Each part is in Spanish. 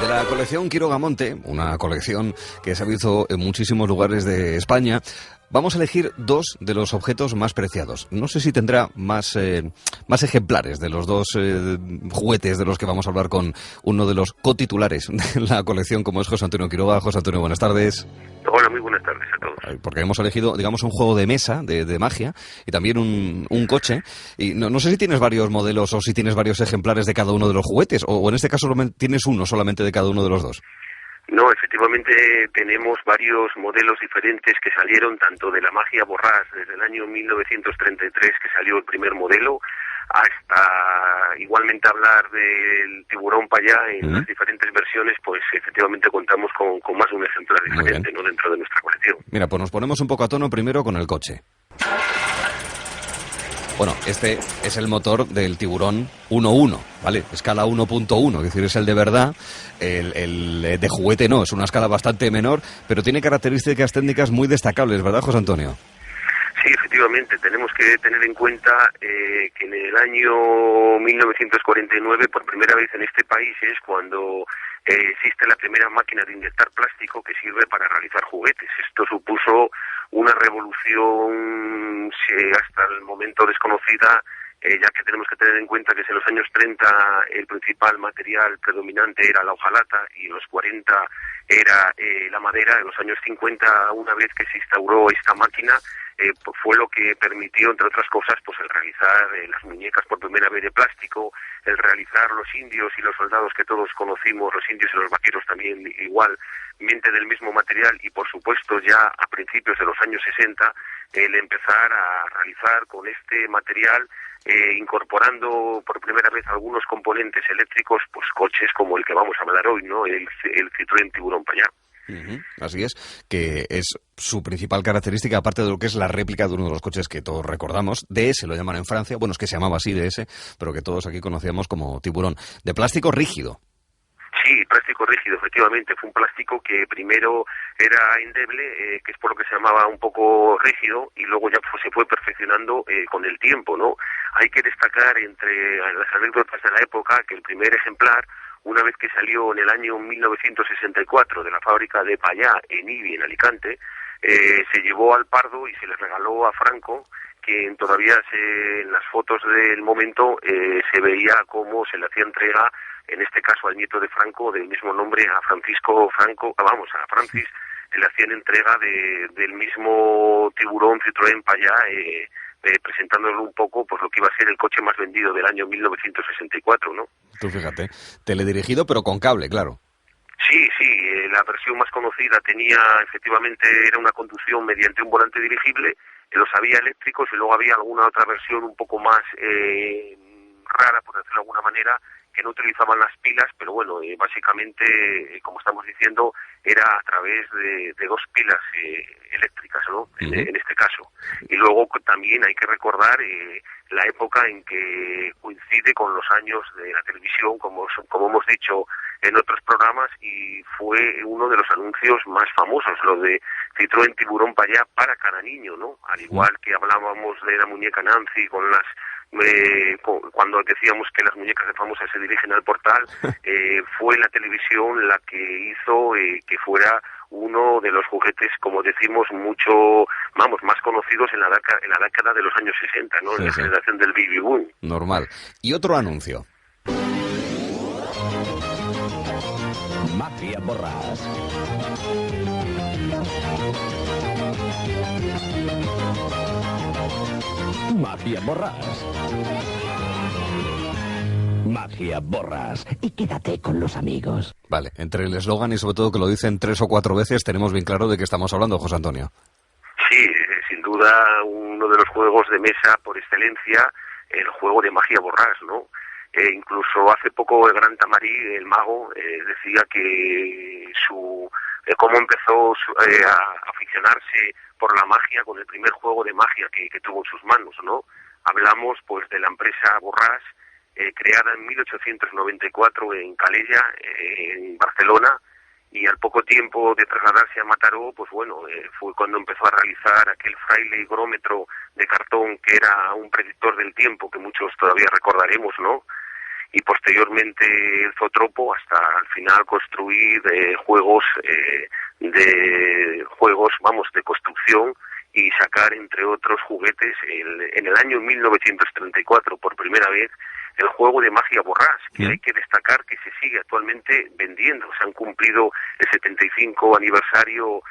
De la colección Quirogamonte, una colección que se ha visto en muchísimos lugares de España, vamos a elegir dos de los objetos más preciados. No sé si tendrá más ejemplares de los dos juguetes de los que vamos a hablar con uno de los cotitulares de la colección, como es José Antonio Quiroga. José Antonio, buenas tardes. Hola, muy buenas tardes a todos. Porque hemos elegido, digamos, un juego de mesa, de magia, y también un coche. Y no sé si tienes varios modelos o si tienes varios ejemplares de cada uno de los juguetes, o en este caso tienes uno solamente de cada uno de los dos. No, efectivamente tenemos varios modelos diferentes que salieron tanto de la magia borrás desde el año 1933, que salió el primer modelo, hasta igualmente hablar del tiburón payá en las diferentes versiones. Pues efectivamente contamos con más de un ejemplar diferente, ¿no?, dentro de nuestra colección. Mira, pues nos ponemos un poco a tono primero con el coche. Bueno, este es el motor del tiburón 1.1, ¿vale? Escala 1.1, es decir, es el de verdad. El de juguete no, es una escala bastante menor, pero tiene características técnicas muy destacables, ¿verdad, José Antonio? Sí, efectivamente, tenemos que tener en cuenta que en el año 1949, por primera vez en este país, es cuando existe la primera máquina de inyectar plástico que sirve para realizar juguetes. Esto supuso una revolución hasta el momento desconocida, ya que tenemos que tener en cuenta que en los años 30 el principal material predominante era la hojalata y en los 40 era la madera. En los años 50, una vez que se instauró esta máquina, fue lo que permitió, entre otras cosas, pues el realizar las muñecas por primera vez de plástico, el realizar los indios y los soldados que todos conocimos, los indios y los vaqueros también igualmente del mismo material, y por supuesto ya a principios de los años 60 el empezar a realizar con este material, incorporando por primera vez algunos componentes eléctricos, pues coches como el que vamos a hablar hoy, ¿no?, el Citroën Tiburón Payá. Así es, que es su principal característica, aparte de lo que es la réplica de uno de los coches que todos recordamos. DS lo llaman en Francia, bueno, es que se llamaba así DS, pero que todos aquí conocíamos como tiburón. De plástico rígido. Sí, plástico rígido, efectivamente. Fue un plástico que primero era endeble, que es por lo que se llamaba un poco rígido, y luego ya se fue perfeccionando con el tiempo, ¿no? Hay que destacar entre las anécdotas de la época que el primer ejemplar, una vez que salió en el año 1964 de la fábrica de Payá en Ibi, en Alicante, se llevó al Pardo y se le regaló a Franco, que todavía en las fotos del momento se veía cómo se le hacía entrega, en este caso al nieto de Franco, del mismo nombre, a Francisco Franco, a Francis, le hacían entrega del mismo tiburón Citroën Payá, presentándole un poco pues lo que iba a ser el coche más vendido del año 1964, ¿no? Tú fíjate, teledirigido pero con cable, claro. Sí, la versión más conocida efectivamente, era una conducción mediante un volante dirigible, los había eléctricos y luego había alguna otra versión un poco más rara, por decirlo de alguna manera, que no utilizaban las pilas, pero bueno, básicamente, como estamos diciendo, era a través de dos pilas eléctricas, ¿no? En este caso. Y luego también hay que recordar la época en que coincide con los años de la televisión, como hemos dicho en otros programas, y fue uno de los anuncios más famosos, lo de Citroën Tiburón Payá para cada niño, ¿no? Al igual que hablábamos de la muñeca Nancy con las cuando decíamos que las muñecas de famosas se dirigen al portal, fue la televisión la que hizo que fuera uno de los juguetes, como decimos, más conocidos en la década de los años 60, ¿no? Sí, en la generación del baby boom. Normal. Y otro anuncio. Mafia Borrás. Mafia Borrás. Mafia Borrás. Y quédate con los amigos. Vale, entre el eslogan y sobre todo que lo dicen 3 o 4 veces, tenemos bien claro de qué estamos hablando, José Antonio. Sí, sin duda uno de los juegos de mesa por excelencia, el juego de Magia Borrás, ¿no? Incluso hace poco el Gran Tamarí, el mago, decía que cómo empezó a aficionarse por la magia con el primer juego de magia que tuvo en sus manos, ¿no? Hablamos pues de la empresa Borrás, creada en 1894 en Calella, en Barcelona, y al poco tiempo de trasladarse a Mataró, pues bueno, fue cuando empezó a realizar aquel fraile higrómetro de cartón que era un predictor del tiempo, que muchos todavía recordaremos, ¿no? y posteriormente el Zotropo hasta al final construir juegos de construcción y sacar, entre otros juguetes, en el año 1934 por primera vez el juego de Magia Borràs, que hay que destacar que se sigue actualmente vendiendo. Se han cumplido el 75 aniversario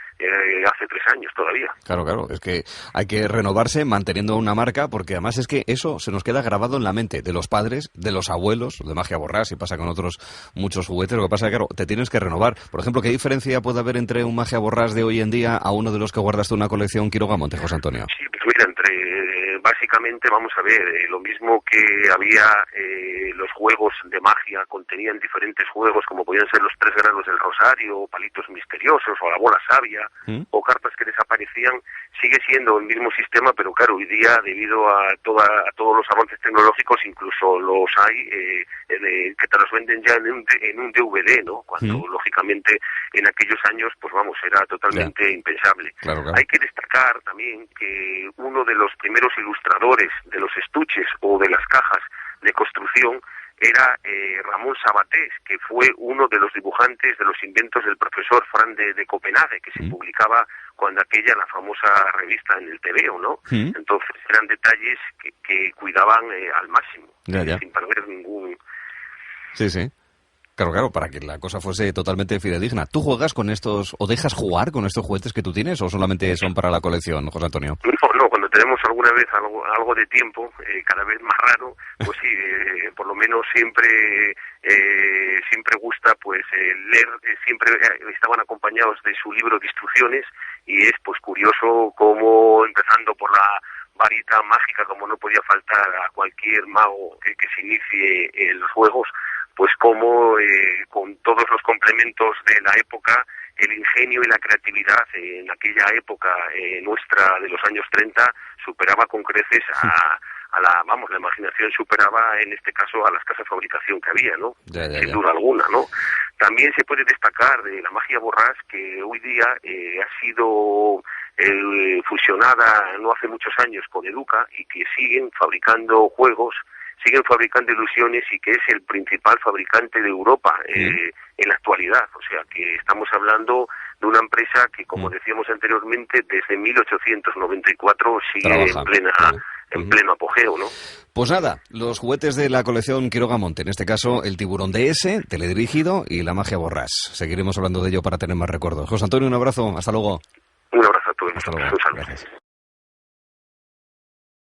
hace 3 años todavía. Claro, es que hay que renovarse manteniendo una marca, porque además es que eso se nos queda grabado en la mente de los padres, de los abuelos, de Magia Borràs, y pasa con otros muchos juguetes. Lo que pasa es que, claro, te tienes que renovar. Por ejemplo, ¿qué diferencia puede haber entre un Magia Borràs de hoy en día a uno de los que guardaste una colección Quiroga Monte, José Antonio? Sí, pues mira, básicamente, vamos a ver, lo mismo que había los juegos de magia, contenían diferentes juegos como podían ser los 3 grados del rosario, palitos misteriosos o la bola sabia, o cartas que desaparecían, sigue siendo el mismo sistema, pero claro, hoy día, debido a todos los avances tecnológicos, incluso los hay que te los venden ya en un DVD, ¿no? Cuando, lógicamente, en aquellos años, pues vamos, era totalmente impensable. Claro. Hay que destacar también que uno de los primeros ilustradores de los estuches o de las cajas de construcción era Ramón Sabatés, que fue uno de los dibujantes de los inventos del profesor Fran de Copenhague, que se publicaba cuando la famosa revista en el TVO, ¿no? Entonces eran detalles que cuidaban al máximo, sin perder ningún... Sí. Claro, para que la cosa fuese totalmente fidedigna. ¿Tú juegas con estos, o dejas jugar con estos juguetes que tú tienes, o solamente son para la colección, José Antonio? No, cuando tenemos alguna vez algo de tiempo, cada vez más raro, pues sí, por lo menos siempre gusta pues leer, siempre estaban acompañados de su libro de instrucciones, y es pues curioso cómo, empezando por la varita mágica, como no podía faltar a cualquier mago que se inicie en los juegos, pues como con todos los complementos de la época, el ingenio y la creatividad en aquella época nuestra de los años 30 superaba con creces la imaginación superaba en este caso a las casas de fabricación que había, ¿no? Sin duda alguna, ¿no? También se puede destacar de la Magia Borràs que hoy día ha sido fusionada no hace muchos años con Educa, y que siguen fabricando juegos, siguen fabricando ilusiones, y que es el principal fabricante de Europa en la actualidad. O sea que estamos hablando de una empresa que, como decíamos anteriormente, desde 1894 sigue en pleno apogeo, ¿no? Pues nada, los juguetes de la colección Quiroga Monte, en este caso el Tiburón DS, teledirigido, y la Magia Borràs. Seguiremos hablando de ello para tener más recuerdos. José Antonio, un abrazo, hasta luego. Un abrazo a todos. Hasta luego. Un saludo. Gracias.